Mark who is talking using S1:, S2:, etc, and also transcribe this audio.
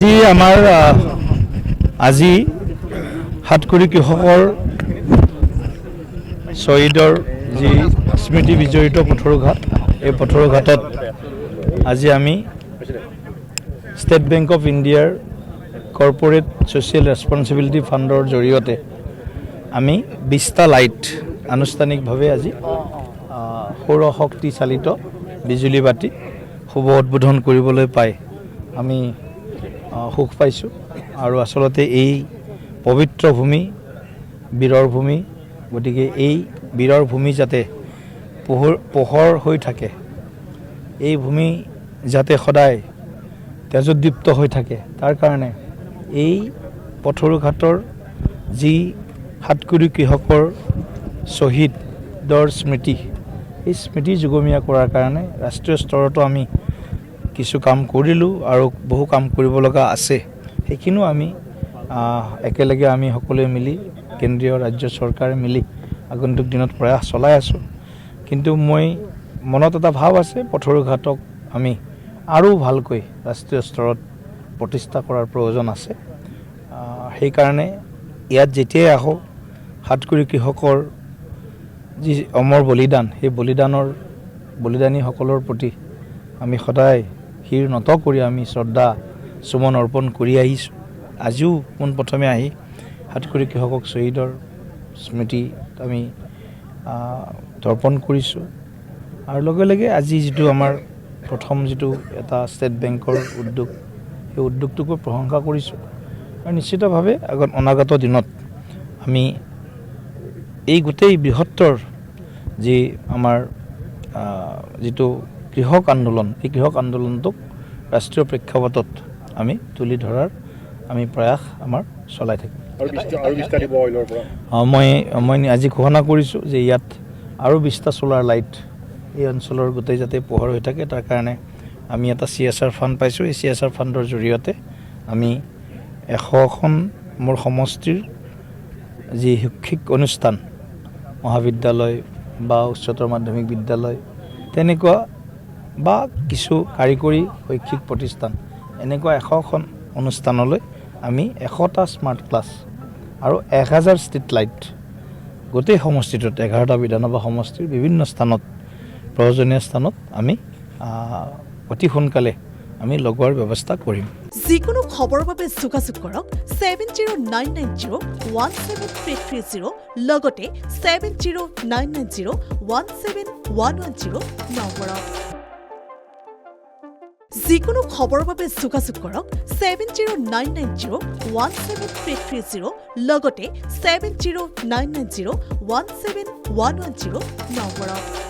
S1: আজি আমাৰ আজি হাতকুৰি কৃষকৰ শ্বহীদৰ যি স্মৃতি বিজড়িত পথৰুঘাট এই পথৰুঘাটত আজি আমি ষ্টেট বেংক অফ ইণ্ডিয়াৰ কৰ্পৰেট ছ'চিয়েল ৰেছপনচিবিলিটি ফাণ্ডৰ জৰিয়তে আমি 20টা লাইট আনুষ্ঠানিকভাৱে আজি সৌৰ শক্তি চালিত বিজুলী বাতি শুভ উদ্বোধন কৰিবলৈ পাই আমি সুখ পাইছোঁ আৰু আচলতে এই পবিত্ৰ ভূমি বীৰৰ ভূমি গতিকে এই বীৰৰ ভূমি যাতে পোহৰ হৈ থাকে এই ভূমি যাতে সদায় তেজোদ্দীপ্ত হৈ থাকে তাৰ কাৰণে এই পথৰুঘাটৰ যি হাতকুৰি কৃষকৰ শ্বহীদৰ স্মৃতি এই স্মৃতি যুগমীয়া কৰাৰ কাৰণে ৰাষ্ট্ৰীয় স্তৰতো আমি কিছু কাম কৰিলোঁ আৰু বহু কাম কৰিব লগা আছে সেইখিনিও আমি একেলগে আমি সকলোৱে মিলি কেন্দ্ৰীয় ৰাজ্য চৰকাৰে মিলি আগন্তুক দিনত প্ৰয়াস চলাই আছোঁ কিন্তু মই মনত এটা ভাৱ আছে পথৰুঘাটক আমি আৰু ভালকৈ ৰাষ্ট্ৰীয় স্তৰত প্ৰতিষ্ঠা কৰাৰ প্ৰয়োজন আছে সেইকাৰণে ইয়াত যেতিয়াই আহোঁ হাতকুৰি কৃষকৰ যি অমৰ বলিদান সেই বলিদানীসকলৰ প্ৰতি আমি সদায় শিৰ নত কৰি আমি শ্ৰদ্ধা সুমন অৰ্পণ কৰি আহিছোঁ আজিও পোনপ্ৰথমে আহি হাতকুৰি কৃষকক শ্বহীদৰ স্মৃতি আমি তৰ্পণ কৰিছোঁ আৰু লগে লগে আজি যিটো আমাৰ প্ৰথম যিটো এটা ষ্টেট বেংকৰ উদ্যোগ সেই উদ্যোগটোকো প্ৰশংসা কৰিছোঁ আৰু নিশ্চিতভাৱে অনাগত দিনত আমি এই গোটেই বৃহত্তৰ যি আমাৰ যিটো কৃষক আন্দোলন এই কৃষক আন্দোলনটোক ৰাষ্ট্ৰীয় প্ৰেক্ষাপটত আমি তুলি ধৰাৰ আমি প্ৰয়াস আমাৰ চলাই থাকিম মই আজি ঘোষণা কৰিছোঁ যে ইয়াত আৰু 20টা ছ'লাৰ লাইট এই অঞ্চলৰ গোটেই যাতে পোহৰ হৈ থাকে তাৰ কাৰণে আমি এটা CSR ফাণ্ড পাইছোঁ এই CSR ফাণ্ডৰ জৰিয়তে আমি 100খন মোৰ সমষ্টিৰ যি শৈক্ষিক অনুষ্ঠান মহাবিদ্যালয় বা উচ্চতৰ মাধ্যমিক বিদ্যালয় তেনেকুৱা বা কিছু কাৰিকৰী শৈক্ষিক প্ৰতিষ্ঠান এনেকুৱা 100খন অনুষ্ঠানলৈ আমি 100টা স্মাৰ্ট ক্লাছ আৰু 1000 ষ্ট্ৰীট লাইট গোটেই সমষ্টিটোত 11টা বিধানসভা সমষ্টিৰ বিভিন্ন স্থানত প্ৰয়োজনীয় স্থানত আমি অতি সোনকালে আমি লগোৱাৰ ব্যৱস্থা কৰিম
S2: যিকোনো খবৰৰ বাবে যোগাযোগ কৰক 7099017330 লগতে 7099017110 নম্বৰত যিকোনো খবৰৰ বাবে যোগাযোগ কৰক 7099017330 লগতে 7099017110 নম্বৰত